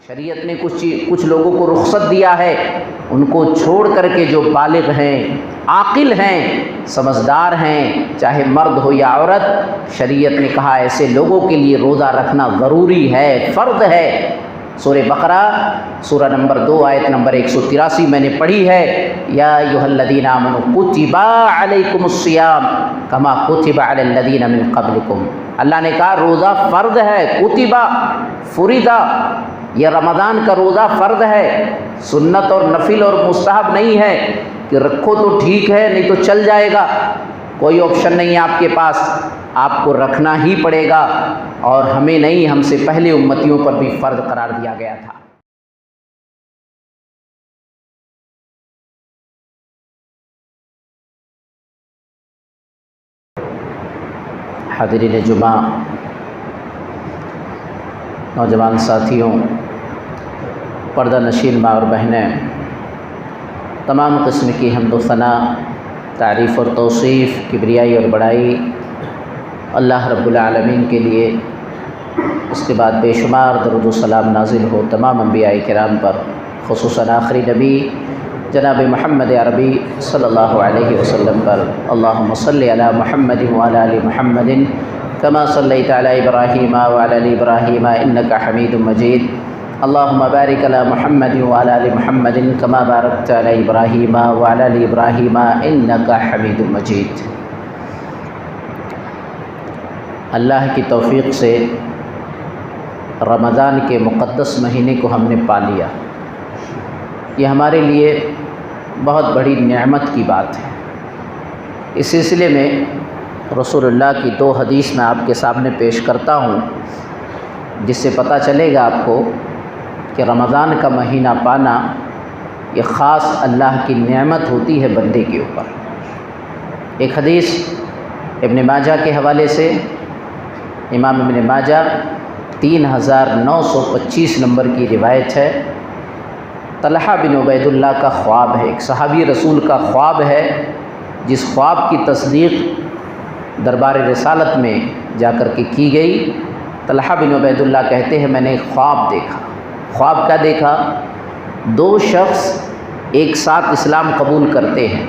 شریعت نے کچھ لوگوں کو رخصت دیا ہے، ان کو چھوڑ کر کے جو بالغ ہیں، عاقل ہیں، سمجھدار ہیں، چاہے مرد ہو یا عورت، شریعت نے کہا ایسے لوگوں کے لیے روزہ رکھنا ضروری ہے، فرض ہے۔ سورہ بقرہ سورہ نمبر 2 آیت نمبر 183 میں نے پڑھی ہے، یا ایھا الذین آمنوا کتب علیکم الصیام کما کتب علی الذین من قبلکم۔ اللہ نے کہا روزہ فرض ہے، کتبہ فرضہ، یہ رمضان کا روزہ فرض ہے، سنت اور نفل اور مستحب نہیں ہے کہ رکھو تو ٹھیک ہے نہیں تو چل جائے گا، کوئی آپشن نہیں ہے آپ کے پاس، آپ کو رکھنا ہی پڑے گا، اور ہمیں نہیں، ہم سے پہلے امتیوں پر بھی فرض قرار دیا گیا تھا۔ حاضرین جمعہ، نوجوان ساتھیوں، پردہ نشین ماں اور بہنیں، تمام قسم کی حمد و ثنا، تعریف اور توصیف، کبریائی اور بڑائی اللہ رب العالمین کے لیے، اس کے بعد بے شمار درود و سلام نازل ہو تمام انبیاء کرام پر، خصوصاً آخری نبی جناب محمد عربی صلی اللہ علیہ وسلم پر۔ اللہم صلی علی محمد وعلی آل محمد کما صلیت علی ابراہیم وعلی آل ابراہیم انک حمید مجید۔ اللہم بارک علی محمد وعلی آل محمد کما بارکت علی ابراہیم وعلی آل ابراہیم انک حمید مجید۔ اللہ کی توفیق سے رمضان کے مقدس مہینے کو ہم نے پا لیا، یہ ہمارے لیے بہت بڑی نعمت کی بات ہے۔ اس سلسلے میں رسول اللہ کی 2 حدیث میں آپ کے سامنے پیش کرتا ہوں، جس سے پتہ چلے گا آپ کو کہ رمضان کا مہینہ پانا یہ خاص اللہ کی نعمت ہوتی ہے بندے کے اوپر۔ ایک حدیث ابن ماجہ کے حوالے سے، امام ابن ماجہ 3925 نمبر کی روایت ہے۔ طلحہ بن عبید اللہ کا خواب ہے، ایک صحابی رسول کا خواب ہے، جس خواب کی تصدیق دربار رسالت میں جا کر کے کی گئی۔ طلحہ بن عبید اللہ کہتے ہیں میں نے ایک خواب دیکھا۔ خواب کیا دیکھا؟ 2 شخص ایک ساتھ اسلام قبول کرتے ہیں،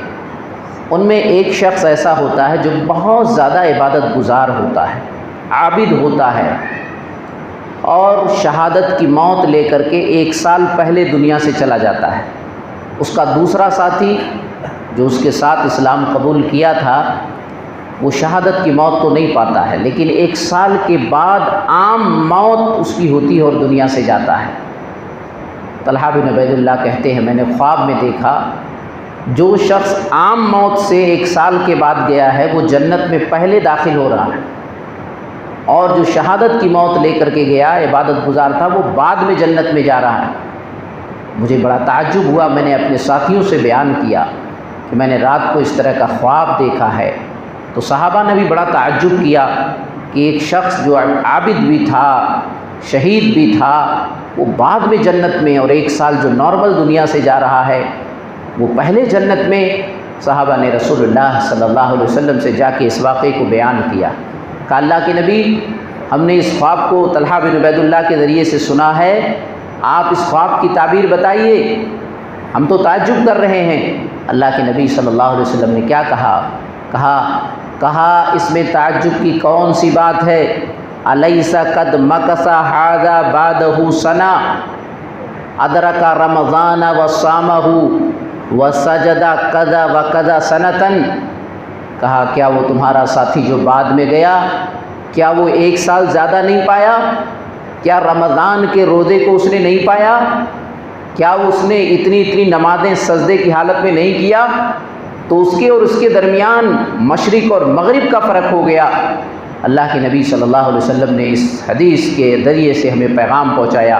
ان میں ایک شخص ایسا ہوتا ہے جو بہت زیادہ عبادت گزار ہوتا ہے، عابد ہوتا ہے، اور شہادت کی موت لے کر کے 1 سال پہلے دنیا سے چلا جاتا ہے۔ اس کا دوسرا ساتھی جو اس کے ساتھ اسلام قبول کیا تھا، وہ شہادت کی موت تو نہیں پاتا ہے، لیکن 1 سال کے بعد عام موت اس کی ہوتی ہے اور دنیا سے جاتا ہے۔ طلحہ بن عبید اللہ کہتے ہیں میں نے خواب میں دیکھا جو شخص عام موت سے 1 سال کے بعد گیا ہے وہ جنت میں پہلے داخل ہو رہا ہے، اور جو شہادت کی موت لے کر کے گیا عبادت گزار تھا وہ بعد میں جنت میں جا رہا ہے۔ مجھے بڑا تعجب ہوا، میں نے اپنے ساتھیوں سے بیان کیا کہ میں نے رات کو اس طرح کا خواب دیکھا ہے، تو صحابہ نے بھی بڑا تعجب کیا کہ ایک شخص جو عابد بھی تھا، شہید بھی تھا، وہ بعد میں جنت میں، اور 1 سال جو نارمل دنیا سے جا رہا ہے وہ پہلے جنت میں۔ صحابہ نے رسول اللہ صلی اللہ علیہ وسلم سے جا کے اس واقعے کو بیان کیا، کہ اللہ کے نبی ہم نے اس خواب کو طلحہ بن عبید اللہ کے ذریعے سے سنا ہے، آپ اس خواب کی تعبیر بتائیے، ہم تو تعجب کر رہے ہیں۔ اللہ کے نبی صلی اللہ علیہ وسلم نے کیا کہا؟ کہا اس میں تعجب کی کون سی بات ہے؟ الیس قد مکث ھذا بعدہ سنہ ادرک رمضان وصامہ وسجد کذا وکذا سنۃ۔ کہا کیا وہ تمہارا ساتھی جو بعد میں گیا، کیا وہ 1 سال زیادہ نہیں پایا؟ کیا رمضان کے روزے کو اس نے نہیں پایا؟ کیا اس نے اتنی نمازیں سجدے کی حالت میں نہیں کیا؟ تو اس کے اور اس کے درمیان مشرق اور مغرب کا فرق ہو گیا۔ اللہ کے نبی صلی اللہ علیہ وسلم نے اس حدیث کے ذریعے سے ہمیں پیغام پہنچایا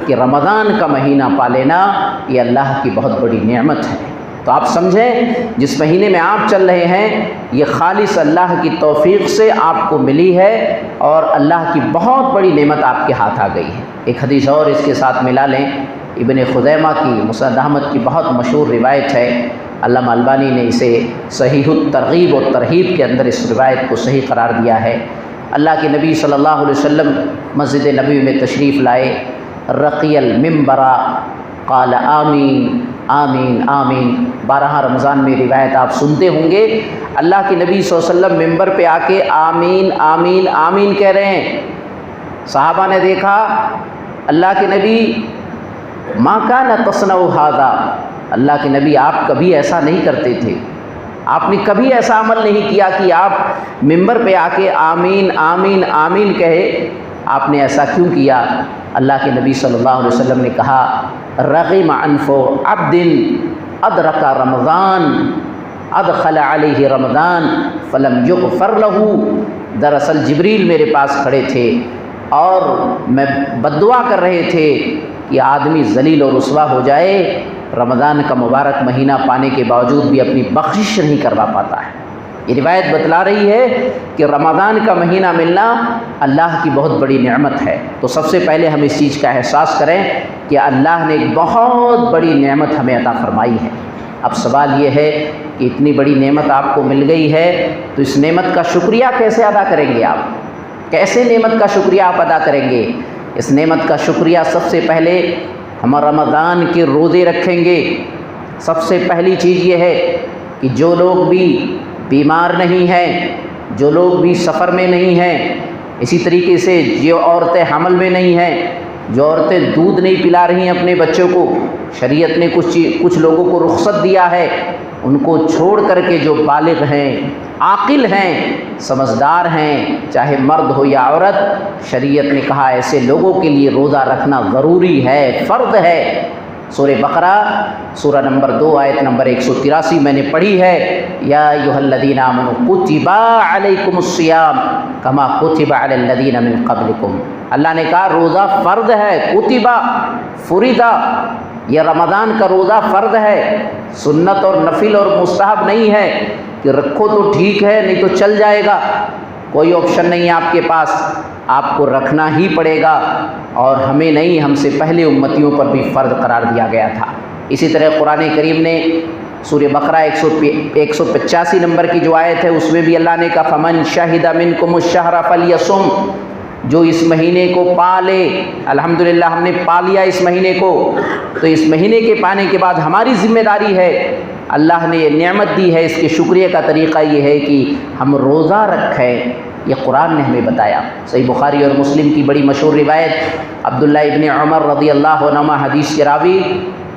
کہ رمضان کا مہینہ پا لینا یہ اللہ کی بہت بڑی نعمت ہے۔ تو آپ سمجھیں جس مہینے میں آپ چل رہے ہیں یہ خالص اللہ کی توفیق سے آپ کو ملی ہے، اور اللہ کی بہت بڑی نعمت آپ کے ہاتھ آ گئی ہے۔ ایک حدیث اور اس کے ساتھ ملا لیں، ابن خزیمہ کی مسند احمد کی بہت مشہور روایت ہے، علامہ البانی نے اسے صحیح الترغیب و ترہیب کے اندر اس روایت کو صحیح قرار دیا ہے۔ اللہ کے نبی صلی اللہ علیہ وسلم مسجد نبوی میں تشریف لائے، رقی المنبرا قال آمین آمین آمین۔ 12 رمضان میں روایت آپ سنتے ہوں گے، اللہ کے نبی صلی اللہ علیہ وسلم ممبر پہ آ کے آمین آمین آمین کہہ رہے ہیں۔ صحابہ نے دیکھا اللہ کے نبی ما کان تصنع ھذا، اللہ کے نبی آپ کبھی ایسا نہیں کرتے تھے، آپ نے کبھی ایسا عمل نہیں کیا کہ آپ ممبر پہ آ کے آمین آمین آمین کہے، آپ نے ایسا کیوں کیا؟ اللہ کے نبی صلی اللہ علیہ وسلم نے کہا رغم انف عبد ادرک رمضان ادخل علیہ رمضان فلم یغفر لہ۔ دراصل جبریل میرے پاس کھڑے تھے اور میں بد دعا کر رہے تھے کہ آدمی ذلیل و رسوا ہو جائے، رمضان کا مبارک مہینہ پانے کے باوجود بھی اپنی بخشش نہیں کروا پاتا ہے۔ یہ روایت بتلا رہی ہے کہ رمضان کا مہینہ ملنا اللہ کی بہت بڑی نعمت ہے۔ تو سب سے پہلے ہم اس چیز کا احساس کریں کہ اللہ نے ایک بہت بڑی نعمت ہمیں عطا فرمائی ہے۔ اب سوال یہ ہے کہ اتنی بڑی نعمت آپ کو مل گئی ہے تو اس نعمت کا شکریہ کیسے ادا کریں گے؟ آپ کیسے نعمت کا شکریہ آپ ادا کریں گے؟ اس نعمت کا شکریہ سب سے پہلے ہم رمضان کے روزے رکھیں گے۔ سب سے پہلی چیز یہ ہے کہ جو لوگ بھی بیمار نہیں ہیں، جو لوگ بھی سفر میں نہیں ہیں، اسی طریقے سے جو عورتیں حمل میں نہیں ہیں، جو عورتیں دودھ نہیں پلا رہی ہیں اپنے بچوں کو، شریعت نے کچھ لوگوں کو رخصت دیا ہے، ان کو چھوڑ کر کے جو بالغ ہیں، عاقل ہیں، سمجھدار ہیں، چاہے مرد ہو یا عورت، شریعت نے کہا ایسے لوگوں کے لیے روزہ رکھنا ضروری ہے، فرض ہے۔ سورہ بقرہ سورہ نمبر 2 آیت نمبر 183 میں نے پڑھی ہے، یا ایھا الذین آمنوا کتب علیکم الصیام کما کتب علی الذین من قبلکم۔ اللہ نے کہا روزہ فرض ہے، کتب فرض، یہ رمضان کا روزہ فرض ہے، سنت اور نفل اور مستحب نہیں ہے کہ رکھو تو ٹھیک ہے نہیں تو چل جائے گا، کوئی آپشن نہیں ہے آپ کے پاس، آپ کو رکھنا ہی پڑے گا، اور ہمیں نہیں، ہم سے پہلے امتیوں پر بھی فرض قرار دیا گیا تھا۔ اسی طرح قرآن کریم نے سورہ بقرہ 185 نمبر کی جو آیت ہے اس میں بھی اللہ نے کہا فمن شہد منکم الشہر فلیصم، جو اس مہینے کو پا لے، الحمدللہ ہم نے پا لیا اس مہینے کو، تو اس مہینے کے پانے کے بعد ہماری ذمہ داری ہے، اللہ نے یہ نعمت دی ہے، اس کے شکریہ کا طریقہ یہ ہے کہ ہم روزہ رکھیں، یہ قرآن نے ہمیں بتایا۔ صحیح بخاری اور مسلم کی بڑی مشہور روایت، عبداللہ ابن عمر رضی اللہ عنہما حدیث کے راوی،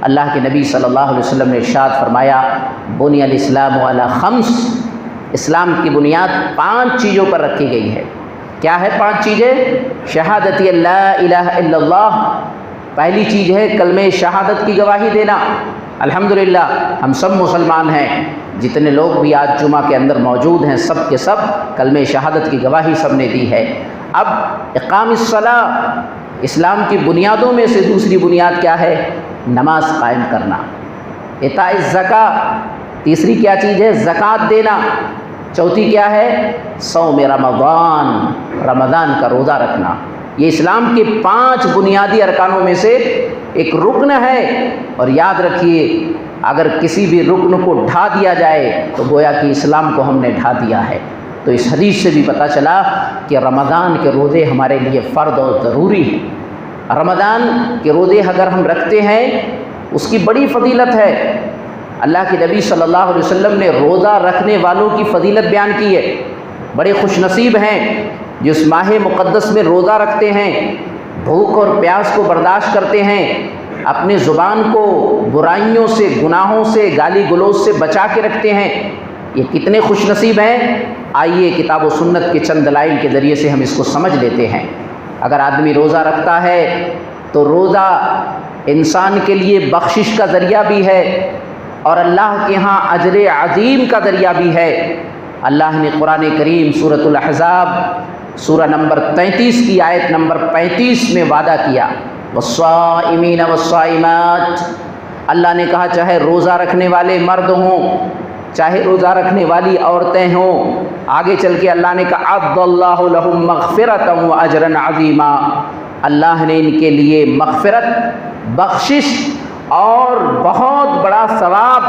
اللہ کے نبی صلی اللہ علیہ وسلم نے ارشاد فرمایا بنی الاسلام علی خمس، اسلام کی بنیاد 5 چیزوں پر رکھی گئی ہے۔ کیا ہے 5 چیزیں؟ شہادت لا الہ الا اللہ، پہلی چیز ہے کلمہ شہادت کی گواہی دینا۔ الحمدللہ ہم سب مسلمان ہیں، جتنے لوگ بھی آج جمعہ کے اندر موجود ہیں سب کے سب کلمہ شہادت کی گواہی سب نے دی ہے۔ اب اقام الصلاۃ، اسلام کی بنیادوں میں سے دوسری بنیاد کیا ہے؟ نماز قائم کرنا۔ اعطاء الزکاۃ، تیسری کیا چیز ہے؟ زکوٰۃ دینا۔ چوتھی کیا ہے؟ صوم رمضان، رمضان کا روزہ رکھنا۔ یہ اسلام کے 5 بنیادی ارکانوں میں سے ایک رکن ہے، اور یاد رکھیے اگر کسی بھی رکن کو ڈھا دیا جائے تو گویا کہ اسلام کو ہم نے ڈھا دیا ہے۔ تو اس حدیث سے بھی پتہ چلا کہ رمضان کے روزے ہمارے لیے فرض اور ضروری ہیں۔ رمضان کے روزے اگر ہم رکھتے ہیں اس کی بڑی فضیلت ہے۔ اللہ کے نبی صلی اللہ علیہ وسلم نے روزہ رکھنے والوں کی فضیلت بیان کی ہے۔ بڑے خوش نصیب ہیں جو اس ماہ مقدس میں روزہ رکھتے ہیں، بھوک اور پیاس کو برداشت کرتے ہیں، اپنی زبان کو برائیوں سے، گناہوں سے، گالی گلوچ سے بچا کے رکھتے ہیں۔ یہ کتنے خوش نصیب ہیں؟ آئیے کتاب و سنت کے چند دلائل کے ذریعے سے ہم اس کو سمجھ لیتے ہیں۔ اگر آدمی روزہ رکھتا ہے تو روزہ انسان کے لیے بخشش کا ذریعہ بھی ہے اور اللہ کے ہاں اجر عظیم کا ذریعہ بھی ہے۔ اللہ نے قرآن کریم سورۃ الاحزاب سورہ نمبر 33 کی آیت نمبر 35 میں وعدہ کیا، والصائمین والصائمات، اللہ نے کہا چاہے روزہ رکھنے والے مرد ہوں، چاہے روزہ رکھنے والی عورتیں ہوں، آگے چل کے اللہ نے کہا اعد اللہ لہم مغفرۃ واجرا عظیما، اللہ نے ان کے لیے مغفرت، بخشش اور بہت بڑا ثواب،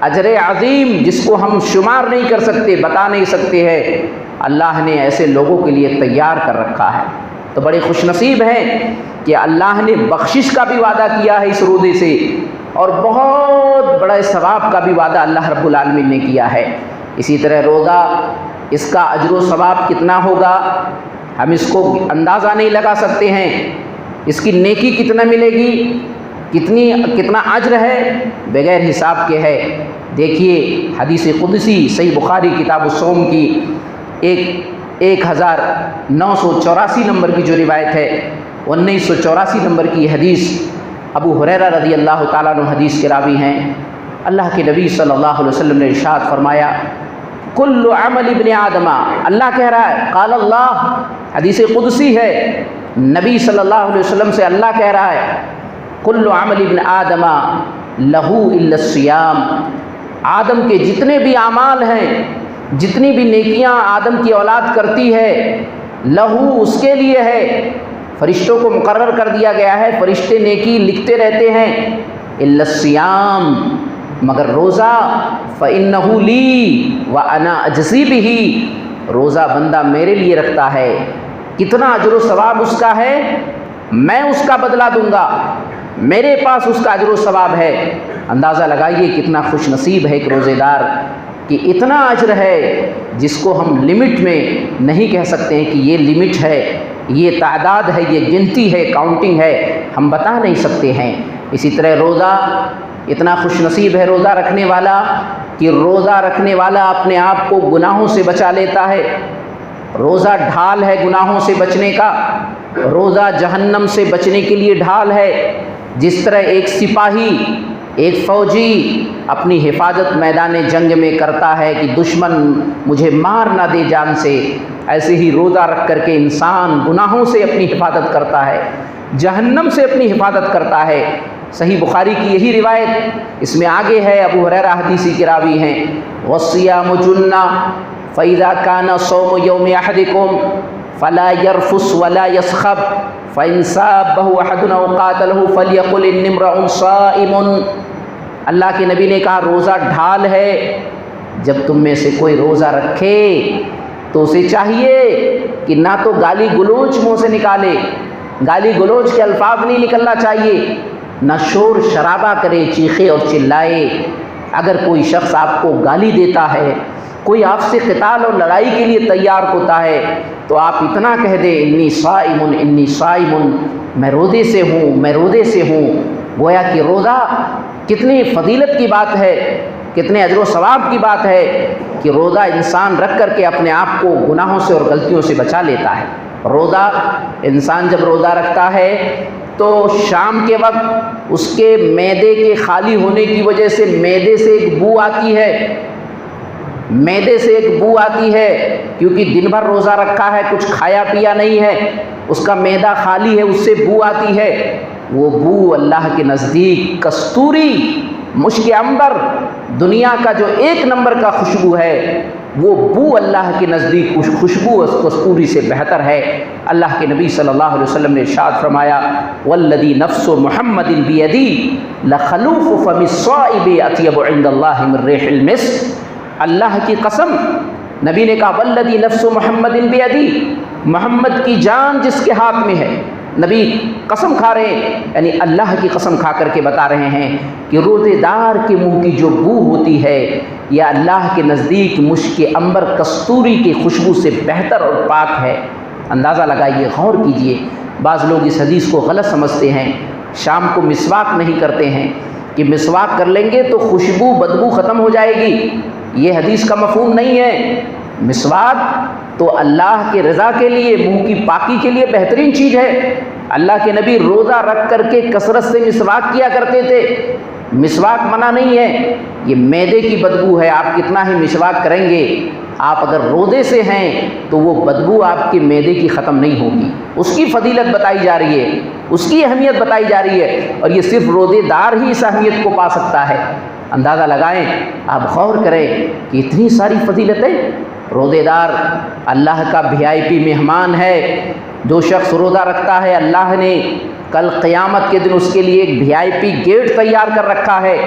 اجر عظیم جس کو ہم شمار نہیں کر سکتے، بتا نہیں سکتے ہیں، اللہ نے ایسے لوگوں کے لیے تیار کر رکھا ہے۔ تو بڑے خوش نصیب ہیں کہ اللہ نے بخشش کا بھی وعدہ کیا ہے اس روزے سے، اور بہت بڑا ثواب کا بھی وعدہ اللہ رب العالمین نے کیا ہے۔ اسی طرح روزہ، اس کا اجر و ثواب کتنا ہوگا ہم اس کو اندازہ نہیں لگا سکتے ہیں، اس کی نیکی کتنا ملے گی، کتنا اجر ہے، بغیر حساب کے ہے۔ دیکھیے حدیث قدسی صحیح بخاری کتاب الصوم کی 1984 نمبر کی جو روایت ہے، 1984 نمبر کی حدیث، ابو ہریرہ رضی اللہ تعالیٰ عنہ حدیث کے راوی ہیں۔ اللہ کے نبی صلی اللہ علیہ وسلم نے ارشاد فرمایا، کل عمل ابن آدم، اللہ کہہ رہا ہے، قال اللہ، حدیث قدسی ہے، نبی صلی اللہ علیہ وسلم سے اللہ کہہ رہا ہے، کل عمل ابن آدم لہو الا الصیام، آدم کے جتنے بھی اعمال ہیں، جتنی بھی نیکیاں آدم کی اولاد کرتی ہے، لہو اس کے لیے ہے، فرشتوں کو مقرر کر دیا گیا ہے، فرشتے نیکی لکھتے رہتے ہیں، الا الصیام، مگر روزہ، فإنہ لی وأنا أجزی بہ، روزہ بندہ میرے لیے رکھتا ہے، کتنا اجر و ثواب اس کا ہے میں اس کا بدلہ دوں گا، میرے پاس اس کا اجر و ثواب ہے۔ اندازہ لگائیے کتنا خوش نصیب ہے ایک روزے دار کہ اتنا اجر ہے جس کو ہم لمٹ میں نہیں کہہ سکتے ہیں کہ یہ لمٹ ہے، یہ تعداد ہے، یہ گنتی ہے، کاؤنٹنگ ہے، ہم بتا نہیں سکتے ہیں۔ اسی طرح روزہ، اتنا خوش نصیب ہے روزہ رکھنے والا کہ روزہ رکھنے والا اپنے آپ کو گناہوں سے بچا لیتا ہے۔ روزہ ڈھال ہے گناہوں سے بچنے کا، روزہ جہنم سے بچنے کے لیے ڈھال ہے۔ جس طرح ایک سپاہی، ایک فوجی اپنی حفاظت میدان جنگ میں کرتا ہے کہ دشمن مجھے مار نہ دے جان سے، ایسے ہی روزہ رکھ کر کے انسان گناہوں سے اپنی حفاظت کرتا ہے، جہنم سے اپنی حفاظت کرتا ہے۔ صحیح بخاری کی یہی روایت، اس میں آگے ہے، ابو ہریرہ حدیثی کے راوی ہیں، والصیام جنہ فإذا كان صوم يوم أحدكم فلا يرفث ولا يصخب فإن سابه أحد أو قاتله فليقل إني امرؤ صائم۔ اللہ کے نبی نے کہا روزہ ڈھال ہے، جب تم میں سے کوئی روزہ رکھے تو اسے چاہیے کہ نہ تو گالی گلوچ منہ سے نکالے، گالی گلوچ کے الفاظ نہیں نکلنا چاہیے، نہ شور شرابہ کرے، چیخے اور چلائے۔ اگر کوئی شخص آپ کو گالی دیتا ہے، کوئی آپ سے قتال اور لڑائی کے لیے تیار ہوتا ہے، تو آپ اتنا کہہ دیں انی صائم انی صائم، میں روزے سے ہوں، میں روزے سے ہوں۔ گویا کہ روزہ کتنی فضیلت کی بات ہے، کتنے اجر و ثواب کی بات ہے کہ روزہ انسان رکھ کر کے اپنے آپ کو گناہوں سے اور غلطیوں سے بچا لیتا ہے۔ روزہ انسان جب روزہ رکھتا ہے تو شام کے وقت اس کے معدے کے خالی ہونے کی وجہ سے معدے سے ایک بو آتی ہے، معدے سے ایک بو آتی ہے، کیونکہ دن بھر روزہ رکھا ہے، کچھ کھایا پیا نہیں ہے، اس کا معدہ خالی ہے، اس سے بو آتی ہے۔ وہ بو اللہ کے نزدیک کستوری، مشک عنبر، دنیا کا جو 1 نمبر کا خوشبو ہے، وہ بو اللہ کے نزدیک خوشبو اس کستوری سے بہتر ہے۔ اللہ کے نبی صلی اللہ علیہ وسلم نے ارشاد فرمایا، والذی نفس محمد بیدی لخلوف فم الصائب اطیب عند اللہ من ریح المسک۔ اللہ کی قسم، نبی نے کہا والذی نفس محمد بیدی، محمد کی جان جس کے ہاتھ میں ہے، نبی قسم کھا رہے ہیں، یعنی اللہ کی قسم کھا کر کے بتا رہے ہیں کہ روزے دار کے منہ کی جو بو ہوتی ہے یہ اللہ کے نزدیک مشک عنبر کستوری کی خوشبو سے بہتر اور پاک ہے۔ اندازہ لگائیے، غور کیجئے، بعض لوگ اس حدیث کو غلط سمجھتے ہیں، شام کو مسواک نہیں کرتے ہیں کہ مسواک کر لیں گے تو خوشبو بدبو ختم ہو جائے گی، یہ حدیث کا مفہوم نہیں ہے۔ مسواک تو اللہ کے رضا کے لیے، منہ کی پاکی کے لیے بہترین چیز ہے۔ اللہ کے نبی روزہ رکھ کر کے کثرت سے مسواک کیا کرتے تھے، مسواک منع نہیں ہے، یہ معدے کی بدبو ہے، آپ کتنا ہی مسواک کریں گے، آپ اگر روزے سے ہیں تو وہ بدبو آپ کے معدے کی ختم نہیں ہوگی۔ اس کی فضیلت بتائی جا رہی ہے، اس کی اہمیت بتائی جا رہی ہے، اور یہ صرف روزے دار ہی اس اہمیت کو پا سکتا ہے۔ اندازہ لگائیں، آپ غور کریں کہ اتنی ساری فضیلتیں۔ روزے دار اللہ کا VIP مہمان ہے۔ جو شخص روزہ رکھتا ہے، اللہ نے کل قیامت کے دن اس کے لیے ایک VIP گیٹ تیار کر رکھا ہے،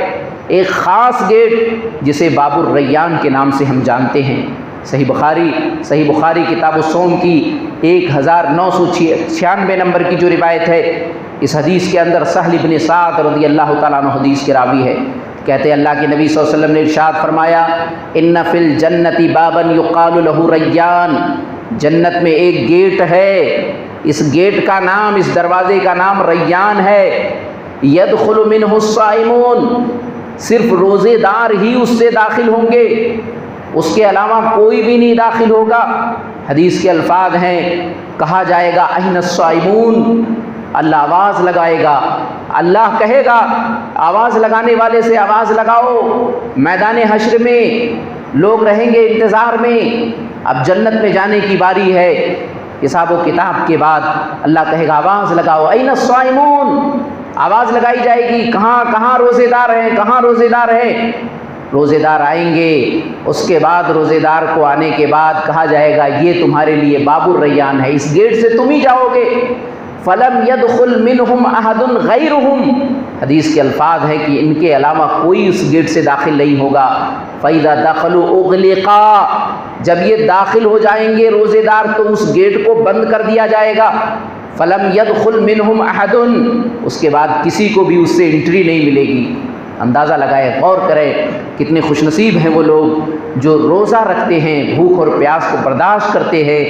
ایک خاص گیٹ جسے باب الریان کے نام سے ہم جانتے ہیں۔ صحیح بخاری کتاب الصوم کی 1996 نمبر کی جو روایت ہے، اس حدیث کے اندر سہل بن سعد رضی اللہ تعالیٰ عنہ حدیث کے راوی ہے، کہتے ہیں اللہ کے نبی صلی اللہ علیہ وسلم نے ارشاد فرمایا، ان فی الجنت بابا یقال له ریان، جنت میں ایک گیٹ ہے، اس گیٹ کا نام، اس دروازے کا نام ریان ہے، یدخل منہ الصائمون، صرف روزے دار ہی اس سے داخل ہوں گے، اس کے علاوہ کوئی بھی نہیں داخل ہوگا۔ حدیث کے الفاظ ہیں، کہا جائے گا این الصائمون، اللہ آواز لگائے گا، اللہ کہے گا آواز لگانے والے سے آواز لگاؤ، میدان حشر میں لوگ رہیں گے انتظار میں، اب جنت میں جانے کی باری ہے، حساب و کتاب کے بعد اللہ کہے گا آواز لگاؤ، این الصائمون، آواز لگائی جائے گی، کہاں روزے دار ہیں، کہاں روزے دار ہیں، روزے دار آئیں گے، اس کے بعد روزے دار کو آنے کے بعد کہا جائے گا یہ تمہارے لیے باب الریان ہے، اس گیٹ سے تم ہی جاؤ گے، فلم يدخل منهم احد غیرهم، حدیث کے الفاظ ہے کہ ان کے علاوہ کوئی اس گیٹ سے داخل نہیں ہوگا، فَإِذَا دَخَلُوا أُغْلِقَا، جب یہ داخل ہو جائیں گے روزے دار تو اس گیٹ کو بند کر دیا جائے گا، فلم يدخل منهم احد، اس کے بعد کسی کو بھی اس سے انٹری نہیں ملے گی۔ اندازہ لگائے، غور کریں کتنے خوش نصیب ہیں وہ لوگ جو روزہ رکھتے ہیں، بھوک اور پیاس کو برداشت کرتے ہیں،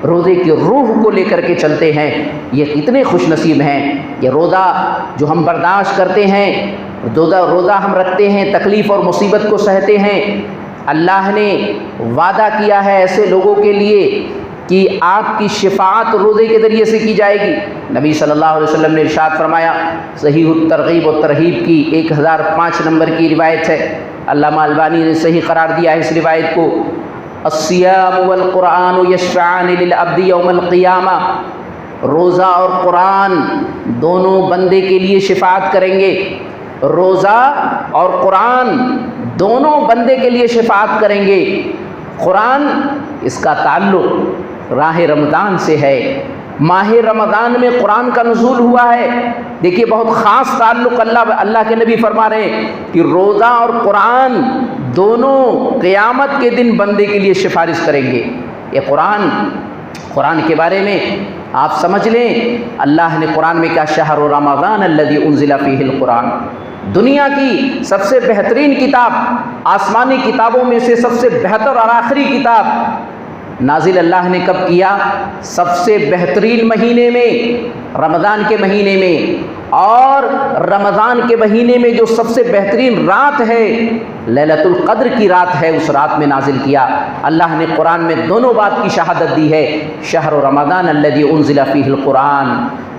روزے کی روح کو لے کر کے چلتے ہیں، یہ کتنے خوش نصیب ہیں۔ یہ روزہ جو ہم برداشت کرتے ہیں، روزہ ہم رکھتے ہیں، تکلیف اور مصیبت کو سہتے ہیں، اللہ نے وعدہ کیا ہے ایسے لوگوں کے لیے کہ آپ کی شفاعت روزے کے ذریعے سے کی جائے گی۔ نبی صلی اللہ علیہ وسلم نے ارشاد فرمایا، صحیح الترغیب و ترہیب کی 1005 نمبر کی روایت ہے، علامہ البانی نے صحیح قرار دیا ہے اس روایت کو، الصیام والقرآن یشفعان للعبد یوم القیامہ، روزہ اور قرآن دونوں بندے کے لیے شفاعت کریں گے، روزہ اور قرآن دونوں بندے کے لیے شفاعت کریں گے۔ قرآن، اس کا تعلق راہ رمضان سے ہے، ماہ رمضان میں قرآن کا نزول ہوا ہے۔ دیکھیے بہت خاص تعلق اللہ کے نبی فرما رہے ہیں کہ روزہ اور قرآن دونوں قیامت کے دن بندے کے لیے سفارش کریں گے۔ یہ قرآن کے بارے میں آپ سمجھ لیں، اللہ نے قرآن میں کہا شہر رمضان الذی انزل فیہ القرآن، دنیا کی سب سے بہترین کتاب، آسمانی کتابوں میں سے سب سے بہتر اور آخری کتاب نازل اللہ نے کب کیا؟ سب سے بہترین مہینے میں، رمضان کے مہینے میں، اور رمضان کے مہینے میں جو سب سے بہترین رات ہے، لیلۃ القدر کی رات ہے، اس رات میں نازل کیا۔ اللہ نے قرآن میں دونوں بات کی شہادت دی ہے، شہر رمضان الذی انزل فیہ القرآن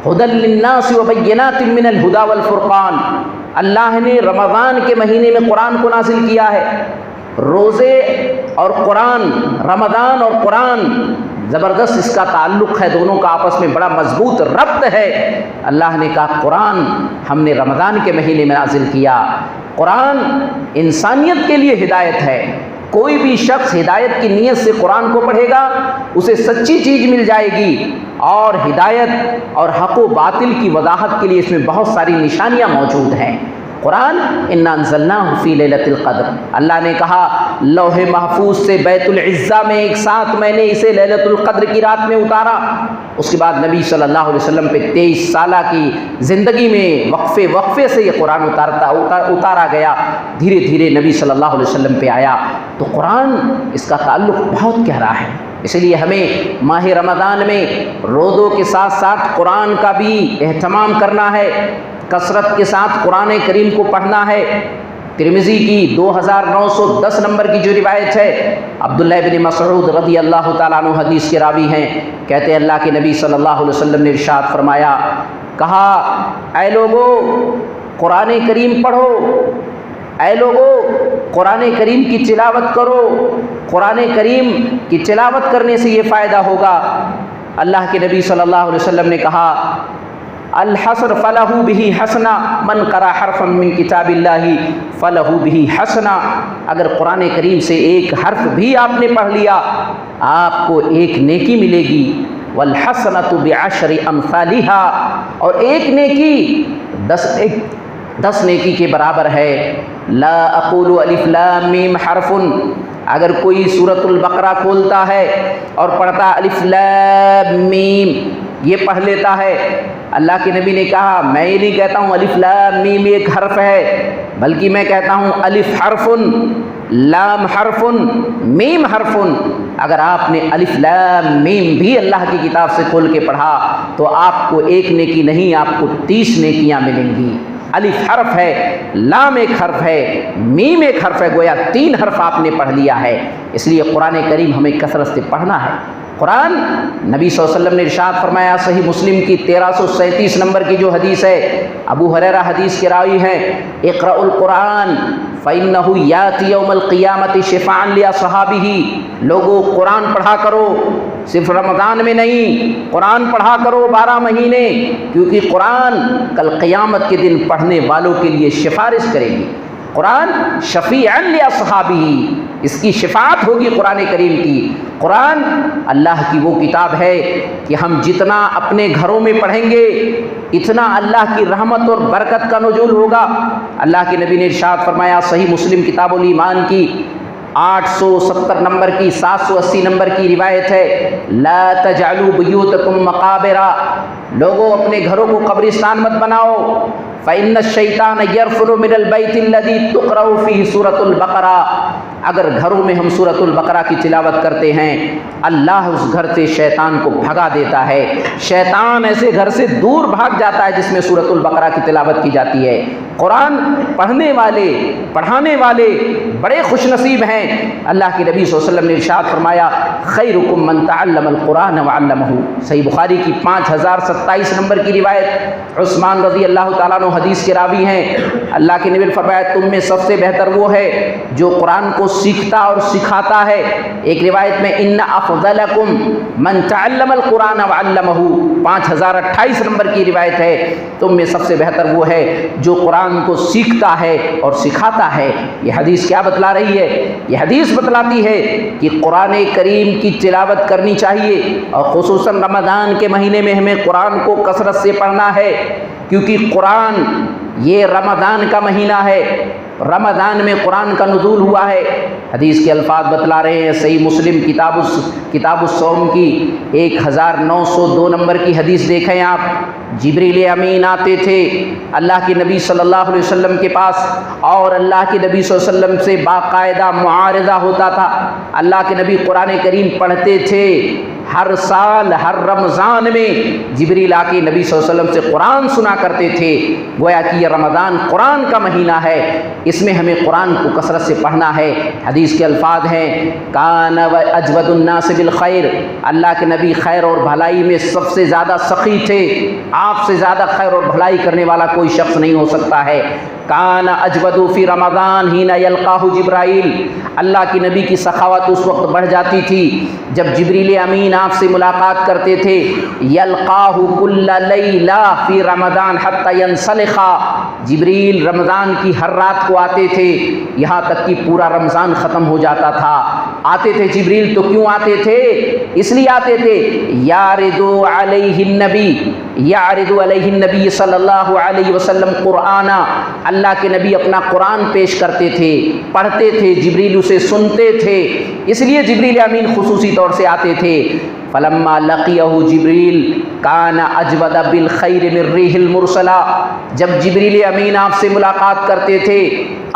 ھدی للناس وبینات من الھدی والفرقان، اللہ نے رمضان کے مہینے میں قرآن کو نازل کیا ہے۔ روزے اور قرآن، رمضان اور قرآن، زبردست اس کا تعلق ہے، دونوں کا آپس میں بڑا مضبوط ربط ہے۔ اللہ نے کہا قرآن ہم نے رمضان کے مہینے میں نازل کیا۔ قرآن انسانیت کے لیے ہدایت ہے، کوئی بھی شخص ہدایت کی نیت سے قرآن کو پڑھے گا اسے سچی چیز مل جائے گی، اور ہدایت اور حق و باطل کی وضاحت کے لیے اس میں بہت ساری نشانیاں موجود ہیں۔ قرآن انا انزلناہ فی لیلۃ القدر، اللہ نے کہا لوح محفوظ سے بیت العزہ میں ایک ساتھ میں نے اسے لیلۃ القدر کی رات میں اتارا۔ اس کے بعد نبی صلی اللہ علیہ وسلم پہ 23 سالہ کی زندگی میں وقفے سے یہ قرآن اتارا گیا، دھیرے دھیرے نبی صلی اللہ علیہ وسلم پہ آیا۔ تو قرآن، اس کا تعلق بہت گہرا ہے، اس لیے ہمیں ماہ رمضان میں روزوں کے ساتھ ساتھ قرآن کا بھی اہتمام کرنا ہے، کثرت کے ساتھ قرآن کریم کو پڑھنا ہے۔ ترمذی کی 2910 نمبر کی جو روایت ہے، عبداللہ بن مسعود رضی اللہ تعالیٰ عنہ حدیث کے راوی ہیں، کہتے ہیں اللہ کے نبی صلی اللہ علیہ وسلم نے ارشاد فرمایا، کہا اے لوگو قرآن کریم پڑھو، اے لوگو قرآن کریم کی تلاوت کرو، قرآن کریم کی تلاوت کرنے سے یہ فائدہ ہوگا۔ اللہ کے نبی صلی اللہ علیہ وسلم نے کہا الحسر فلہ بہ حسنہ من قرأ حرفا من کتاب اللہ فلہ بہ حسنہ، اگر قرآن کریم سے ایک حرف بھی آپ نے پڑھ لیا آپ کو ایک نیکی ملے گی، والحسنۃ بعشر امثالہا، اور ایک نیکی 10 نیکی کے برابر ہے۔ لا اقول الف لام میم حرف، اگر کوئی سورۃ البقرہ کھولتا ہے اور پڑھتا الف لام میم، یہ پڑھ لیتا ہے، اللہ کے نبی نے کہا میں یہ نہیں کہتا ہوں الف لام میم ایک حرف ہے، بلکہ میں کہتا ہوں الف حرف، لام حرف، میم حرف۔ اگر آپ نے الف لام میم بھی اللہ کی کتاب سے کھول کے پڑھا تو آپ کو ایک نیکی نہیں، آپ کو 30 نیکیاں ملیں گی۔ الف حرف ہے، لام ایک حرف ہے، میم ایک حرف ہے، گویا 3 حرف آپ نے پڑھ لیا ہے۔ اس لیے قرآن کریم ہمیں کثرت سے پڑھنا ہے۔ قرآن نبی صلی اللہ علیہ وسلم نے ارشاد فرمایا، صحیح مسلم کی 1337 نمبر کی جو حدیث ہے، ابو ہریرہ حدیث کے راوی ہیں، اقرأ القرآن فإنه یأتی یوم القیامۃ شفاعا لأصحابہ، لوگوں قرآن پڑھا کرو، صرف رمضان میں نہیں، قرآن پڑھا کرو 12 مہینے، کیونکہ قرآن کل قیامت کے دن پڑھنے والوں کے لیے سفارش کرے گی۔ قرآن شفیعا لاصحابہ، اس کی شفاعت ہوگی قرآن کریم کی۔ قرآن اللہ کی وہ کتاب ہے کہ ہم جتنا اپنے گھروں میں پڑھیں گے اتنا اللہ کی رحمت اور برکت کا نزول ہوگا۔ اللہ کے نبی نے ارشاد فرمایا، صحیح مسلم کتاب الایمان کی 870 نمبر کی 780 نمبر کی روایت ہے، لا تجعلوا بیوتکم مقابرا، لوگوں اپنے گھروں کو قبرستان مت بناؤ، فإن الشیطان یرفل من البیت الذی تقرأ فیہ سورۃ البقرہ، اگر گھروں میں ہم سورۃ البقرہ کی تلاوت کرتے ہیں اللہ اس گھر سے شیطان کو بھگا دیتا ہے، شیطان ایسے گھر سے دور بھاگ جاتا ہے جس میں سورۃ البقرہ کی تلاوت کی جاتی ہے۔ قرآن پڑھنے والے پڑھانے والے بڑے خوش نصیب ہیں۔ اللہ کے نبی صلی اللہ علیہ وسلم نے ارشاد فرمایا، خیرکم من تعلم القرآن وعلمہ، صحیح بخاری کی 5027 نمبر کی روایت، عثمان رضی اللہ تعالیٰ عنہ حدیث کے راوی ہیں، اللہ کے نبی نے فرمایا تم میں سب سے بہتر وہ ہے جو قرآن کو سیکھتا اور سکھاتا ہے۔ ایک روایت میں ان افضلکم من تعلم القرآن وعلمہ، 5028 نمبر کی روایت ہے، تم میں سب سے بہتر وہ ہے جو قرآن کو سیکھتا ہے اور سکھاتا ہے۔ یہ حدیث کیا بتلا رہی ہے؟ یہ حدیث بتلاتی ہے کہ قرآن کریم کی تلاوت کرنی چاہیے، اور خصوصاً رمضان کے مہینے میں ہمیں قرآن کو کثرت سے پڑھنا ہے، کیونکہ قرآن یہ رمضان کا مہینہ ہے، رمضان میں قرآن کا نزول ہوا ہے۔ حدیث کے الفاظ بتلا رہے ہیں، صحیح مسلم کتاب الصوم کی 1902 نمبر کی حدیث دیکھیں آپ، جبریل امین آتے تھے اللہ کے نبی صلی اللہ علیہ وسلم کے پاس، اور اللہ کے نبی صلی اللہ علیہ وسلم سے باقاعدہ معارضہ ہوتا تھا۔ اللہ کے نبی قرآن کریم پڑھتے تھے، ہر سال ہر رمضان میں جبریل آ کے نبی صلی اللہ علیہ وسلم سے قرآن سنا کرتے تھے۔ گویا کہ یہ رمضان قرآن کا مہینہ ہے، اس میں ہمیں قرآن کو کثرت سے پڑھنا ہے۔ حدیث کے الفاظ ہیں، کان اجود الناس بالخیر، اللہ کے نبی خیر اور بھلائی میں سب سے زیادہ سخی تھے، آپ سے زیادہ خیر اور بھلائی کرنے والا کوئی شخص نہیں ہو سکتا ہے۔ کان اجود فی رمضان حین یلقاہ جبرائیل، اللہ کے نبی کی سخاوت اس وقت بڑھ جاتی تھی جب جبریل امین آپ سے ملاقات کرتے تھے۔ یلقاہ کل لیلہ فی رمضان حتی ینسلخ، جبریل رمضان کی ہر رات کو آتے تھے یہاں تک کہ پورا رمضان ختم ہو جاتا تھا۔ آتے تھے جبریل تو کیوں آتے تھے؟ اس لیے آتے تھے، یعرض علیہ النبی، یعرض علیہ النبی صلی اللہ علیہ وسلم قرآن، اللہ کے نبی اپنا قرآن پیش کرتے تھے، پڑھتے تھے، جبریل اسے سنتے تھے، اس لیے جبریل امین خصوصی طور سے آتے تھے۔ فلما لقیہ جبریل کان اجود بالخیر من ریح المرسلہ، جب جبریل امین آپ سے ملاقات کرتے تھے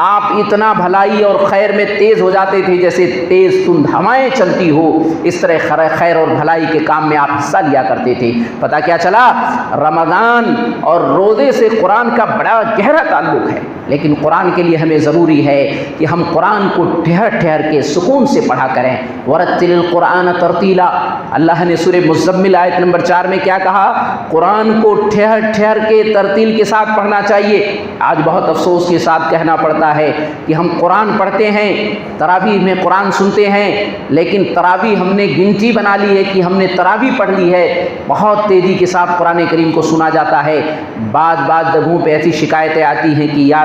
آپ اتنا بھلائی اور خیر میں تیز ہو جاتے تھے جیسے تیز تند ہوائیں چلتی ہو، اس طرح خیر اور بھلائی کے کام میں آپ حصہ لیا کرتے تھے۔ پتہ کیا چلا؟ رمضان اور روزے سے قرآن کا بڑا گہرا تعلق ہے، لیکن قرآن کے لیے ہمیں ضروری ہے کہ ہم قرآن کو ٹھہر ٹھہر کے سکون سے پڑھا کریں۔ ورتل القرآن ترتیلا، اللہ نے سورہ مزمل آیت نمبر 4 میں کیا کہا؟ قرآن کو ٹھہر ٹھہر کے ترتیل کے ساتھ پڑھنا چاہیے۔ آج بہت افسوس کے ساتھ کہنا پڑتا ہے کہ ہم قرآن پڑھتے ہیں، تراویح میں قرآن سنتے ہیں، لیکن تراویح ہم نے گنتی بنا لی ہے کہ ہم نے تراویح پڑھ لی ہے، بہت تیزی کے ساتھ قرآن کریم کو سنا جاتا ہے۔ بعض جگہوں پہ ایسی شکایتیں آتی ہیں کہ یا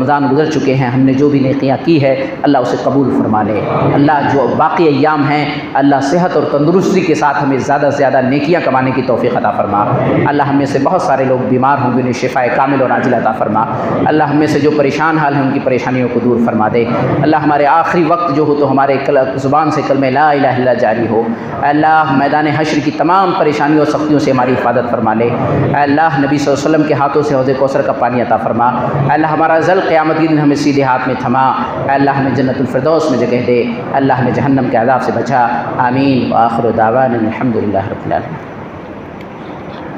رمضان گزر چکے ہیں ہم نے جو بھی نیکیاں کی ہے اللہ اسے قبول فرما لے۔ اللہ جو باقی ایام ہیں اللہ صحت اور تندرستی کے ساتھ ہمیں زیادہ سے زیادہ نیکیاں کمانے کی توفیق عطا فرما۔ اللہ ہم میں سے بہت سارے لوگ بیمار ہوں گے، انہیں شفاء کامل اور عاجل عطا فرما۔ اللہ ہم میں سے جو پریشان حال ہیں ان کی پریشانیوں کو دور فرما دے۔ اللہ ہمارے آخری وقت جو ہو تو ہمارے زبان سے کلمہ لا الہ الا اللہ جاری ہو۔ اللہ میدان حشر کی تمام پریشانیوں اور سختیوں سے ہماری حفاظت فرما لے۔ اللہ نبی صلی اللہ علیہ وسلم کے ہاتھوں سے حوض کوثر کا پانی عطا فرما۔ اللہ ہمارا ذل قیامت کے دن ہمیں سیدھے ہاتھ میں تھما۔ اللہ ہمیں جنت الفردوس میں جگہ دے۔ اللہ ہمیں جہنم کے عذاب سے بچا۔ آمین وآخر دعوانا الحمد للہ رب العالمین۔